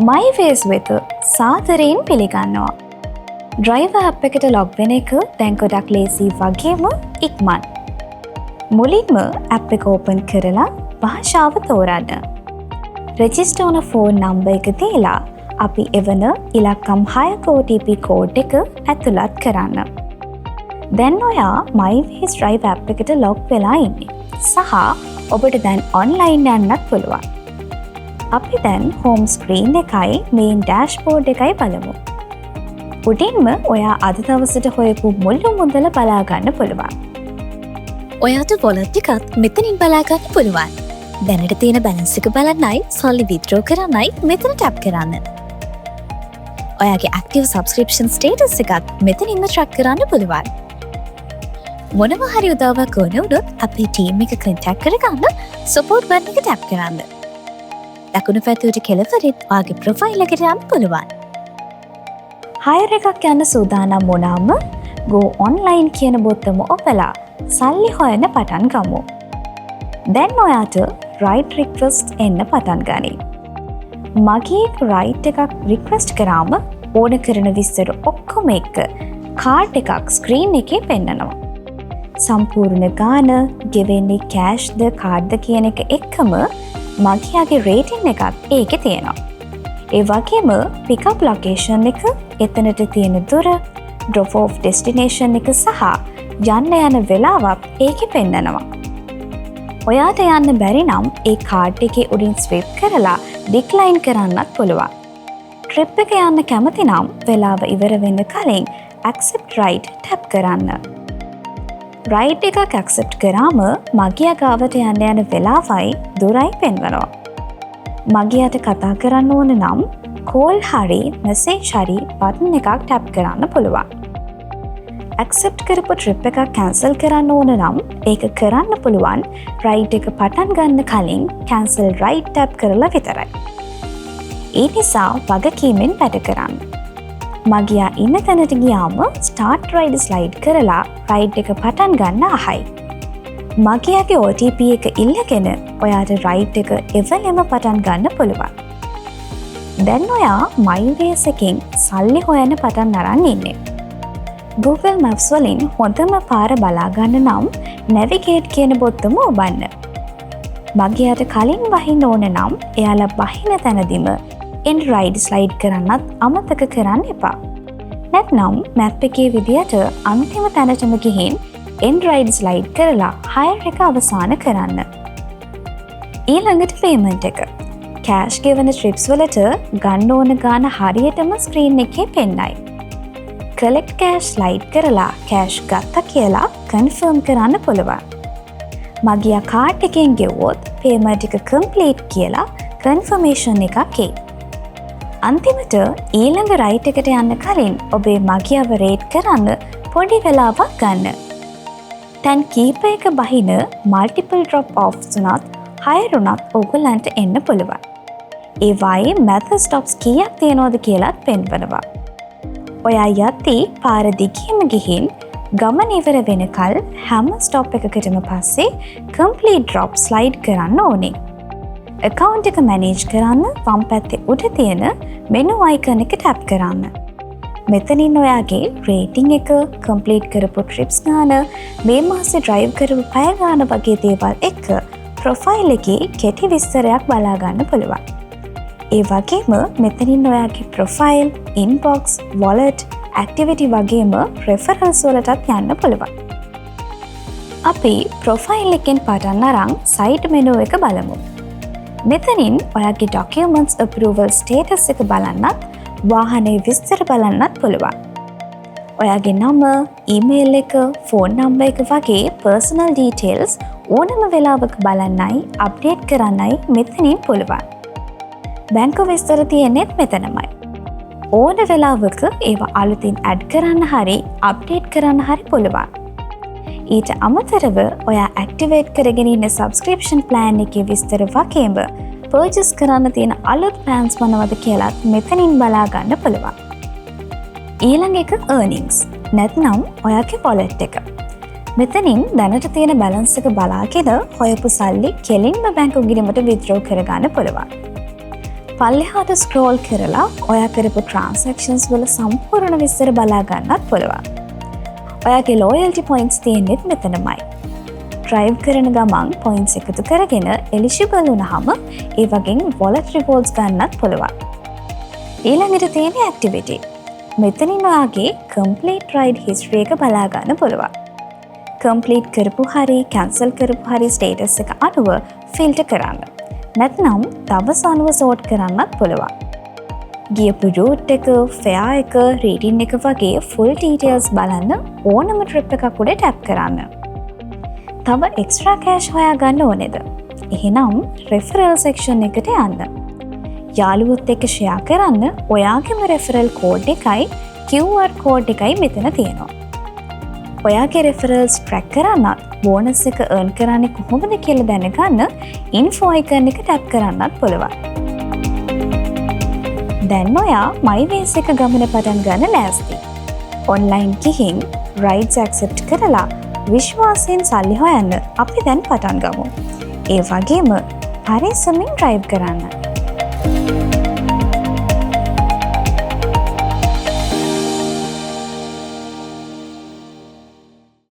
MyWays වෙත සාදරයෙන් පිළිගන්නවා. ඩ්‍රයිවර් ඇප් එකට ලොග් වෙන එක දැන් ගොඩක් ලේසි වගේම ඉක්මන්. මුලින්ම ඇප් එක ඕපන් කරලා භාෂාව තෝරන්න. රෙජිස්ටර් වුණ ෆෝන් නම්බර් එක දීලා අපි එවන ඉලක්කම් 6ක OTP කෝඩ් එක ඇතුළත් කරන්න. දැන් ඔයා MyWays ඩ්‍රයිවර් ඇප් එකට ලොග් වෙලා ඉන්නේ. සහ ඔබට දැන් ඔන්ලයින් යන්නත් පුළුවන්. අපි දැන් හෝම් ස්ක්‍රීන් එකයි මේන් ඩෑෂ්බෝඩ් එකයි බලමු. උඩින්ම ඔයා අද දවසට හොයපු මුළු මුදල බලාගන්න පුළුවන්. ඔයාට වොලට් ටිකත් මෙතනින් බලාගන්න පුළුවන්. දැනට තියෙන බැලන්ස් එක බලන්නයි සල්ලි විත්ඩ්‍රෝ කරන්නයි මෙතන ටැප් කරන්න. ඔයාගේ ඇක්ටිව් සබ්ස්ක්‍රිප්ෂන් ස්ටේටස් එකත් මෙතනින්ම ට්‍රැක් කරන්න පුළුවන්. මොනවා හරි උදව්වක් ඕන වුණොත් අපේ ටීම් එක කන්ටැක්ට් කරගන්න සපෝට් බටන් එක ටැප් කරන්න. දකුණු පැත්තට කෙළවරින් ඔයාගේ ප්‍රොෆයිල් එකට යන්න පුළුවන්. හයර් එකක් යන්න සූදානම් වුණාම go online කියන බොත්තම ඔබලා සල්ලි හොයන්න පටන් ගමු. දැන් ඔයාට රයිඩ් රික්වෙස්ට් එන්න පටන් ගනී. මගේ රයිඩ් එකක් රික්වෙස්ට් කරාම ඕන කරන විස්තර ඔක්කොම එක්ක කාඩ් එකක් ස්ක්‍රීන් එකේ පෙන්නනවා. සම්පූර්ණ ගාන, ගෙවෙන්නේ කෑෂ්ද කාඩ්ද කියන එක එක්කම මගියාගේ රේටින් එකත් ඒකේ තියෙනවා. ඒ වගේම පිකප් ලොකේෂන් එක, එතනට තියෙන දුර, ඩ්‍රොප් ඔෆ් ඩෙස්ටිනේෂන් එක සහ යන්න යන වෙලාවත් ඒකේ පෙන්නනවා. ඔයාට යන්න බැරි නම් ඒ කාඩ් එකේ උඩින් ස්විප් කරලා ඩික්ලයින් කරන්නත් පුළුවන්. ට්‍රිප් එක යන්න කැමති නම් වෙලාව ඉවර වෙන්න කලින් accept ride ටැප් කරන්න. රයිඩ් එකක් ඇක්සෙප්ට් කරාම මගියා ගාවට යන්න යන වෙලාවයි දුරයි පෙන්වනවා. මගියාට කතා කරන්න ඕන නම් කෝල් හරි මෙසේජ් හරි බටන් එකක් ටැප් කරන්න පුළුවන්. ඇක්සෙප්ට් කරපු ට්‍රිප් එකක් කැන්සල් කරන්න ඕන නම් ඒක කරන්න පුළුවන් රයිඩ් එක පටන් ගන්න කලින් කැන්සල් රයිඩ් ටැප් කරලා විතරයි. ඒ නිසා වගකීමෙන් වැඩ කරන්න. මගියා ඉන්න තැනට ගියාම ස්ටාර්ට් රයිඩ් ස්ලයිඩ් කරලා රයිඩ් එක පටන් ගන්න අහයි. මගියාගේ OTP එක ඉල්ලගෙන ඔයාට රයිඩ් එක එවලෙම පටන් ගන්න පුළුවන්. දැන් ඔයා MyWays එකෙන් සල්ලි හොයන්න පටන් අරන් ඉන්නේ. Google Maps වලින් හොඳම පාර බලාගන්න නම් Navigate කියන බොත්තම ඔබන්න. මගියාට කලින් වහින්න ඕන නම් එයාලා වහින තැනදීම end ride slide කරන්නත් අමතක කරන්න එපා. නැත්නම් මැප් එකේ විදියට අන්තිම තැනටම ගිහින් end ride slide කරලා හයර් එක අවසන් කරන්න. ඊළඟට payment එක. කෑෂ් ගෙවන ට්‍රිප්ස් වලට ගන්න ඕන ගාන හරියටම ස්ක්‍රීන් එකේ පෙන්නයි. collect cash slide කරලා කෑෂ් ගත්තා කියලා confirm කරන්න පුළුවන්. මගියා කාඩ් එකෙන් ගෙවුවොත් payment එක complete කියලා confirmation එකක් එයි. අන්තිමට ඊළඟ රයිට් එකට යන්න කලින් ඔබේ මගියව රේට් කරන්න පොඩි වෙලාවක් ගන්න. තැන් කීප එක බහින මල්ටිපල් ඩ්‍රොප් ඔෆ්ස් උනත් හයර් උනත් ඔයගොල්ලන්ට එන්න පුළුවන්. ඒ වගේ මෙතඩ් ස්ටොප්ස් කීයක් තියෙනවද කියලාත් පෙන්වනවා. ඔයා යද්දී පාර දිගින්ම ගිහින් ගමන ඉවර වෙනකල් හැම ස්ටොප් එකකටම පස්සේ කම්ප්ලීට් ඩ්‍රොප් ස්ලයිඩ් කරන්න ඕනේ. account එක manage කරන්න වම් පැත්තේ උඩ තියෙන menu icon එක tap කරන්න. මෙතනින් ඔයාගේ rating එක, complete කරපු trips ගාන, මේ මාසේ drive කරපු පැය ගාන වගේ දේවල් එක්ක profile එකේ කෙටි විස්තරයක් බලා ගන්න පුළුවන්. ඒ වගේම මෙතනින් ඔයාගේ profile, inbox, wallet, activity වගේම referrals වලටත් යන්න පුළුවන්. අපි profile එකෙන් පටන් අරන් site menu එක බලමු. මෙතනින් ඔයාගේ documents approval status එක බලන්නත් වාහනේ විස්තර බලන්නත් පුළුවන්. ඔයාගේ නම, email එක, phone number එක වගේ personal details ඕනම වෙලාවක බලන්නයි update කරන්නයි මෙතනින් පුළුවන්. බැංකු විස්තර තියෙන්නේත් මෙතනමයි. ඕන වෙලාවක ඒවා අලුතින් add කරන්න හරි update කරන්න හරි පුළුවන්. ඊට අමතරව ඔයා ඇක්ටිවේට් කරගෙන ඉන්න සබ්ස්ක්‍රිප්ෂන් ප්ලෑන් එකේ විස්තර වගේම පර්චේස් කරන්න තියෙන අලුත් ප්ලෑන්ස් මොනවද කියලාත් මෙතනින් බලා ගන්න පුළුවන්. ඊළඟ එක earnings. නැත්නම් ඔයාගේ wallet එක. මෙතනින් දැනට තියෙන බැලන්ස් එක බලාගෙන හොයපු සල්ලි කෙලින්ම බැංකු ගිණුමට withdraw කරගන්න පුළුවන්. පල්ලෙහාට ස්ක්‍රෝල් කරලා ඔයා කරපු ට්‍රන්සක්ෂන්ස් වල සම්පූර්ණ විස්තර බලා ගන්නත් පුළුවන්. ඔයාගේ ලෝයල්ටි පොයින්ට්ස් තියෙන්නෙත් මෙතනමයි. ඩ්‍රයිව් කරන ගමන් පොයින්ට්ස් එකතු කරගෙන එලිජිබල් වුණාම ඒ වගේ වොලට් රිවෝඩ්ස් ගන්නත් පුළුවන්. ඊළඟට තියෙන ඇක්ටිවිටි. මෙතනින් ඔයාගේ කම්ප්ලීට් රයිඩ් හිස්ටරි එක බලා ගන්න පුළුවන්. කම්ප්ලීට් කරපු හරි කැන්සල් කරපු හරි ස්ටේටස් එක අනුව ෆිල්ටර් කරන්න. නැත්නම් දවස් අනුව සෝට් කරන්නත් පුළුවන්. ගියපු රූට් එක, ෆෙයා එක, රේටින් එක වගේ ෆුල් ඩීටේල්ස් බලන්න ඕනම ට්‍රිප් එකක් උඩ ටැප් කරන්න. තව එක්ස්ට්‍රා කෑෂ් හොයා ගන්න ඕනේද? එහෙනම් රෙෆරල් සෙක්ෂන් එකට යන්න. යාළුවොත් එක්ක ෂෙයා කරන්න ඔයාගේම රෙෆරල් කෝඩ් එකයි QR කෝඩ් එකයි මෙතන තියෙනවා. ඔයාගේ රෙෆරල්ස් ට්‍රැක් කරන්නත් බෝනස් එක earn කරන්නේ කොහොමද කියලා දැනගන්න ඉන්ෆෝ අයිකන් එක ටැප් කරන්නත් පුළුවන්. දැන් ඔයා MyWays එක ගමන පටන් ගන්න ලෑස්ති. ඔන්ලයින් ගිහින් රයිඩ්ස් ඇක්සෙප්ට් කරලා විශ්වාසයෙන් සල්ලි හොයන්න අපි දැන් පටන් ගමු. ඒ වගේම පරිස්සමින් ඩ්‍රයිව් කරන්න.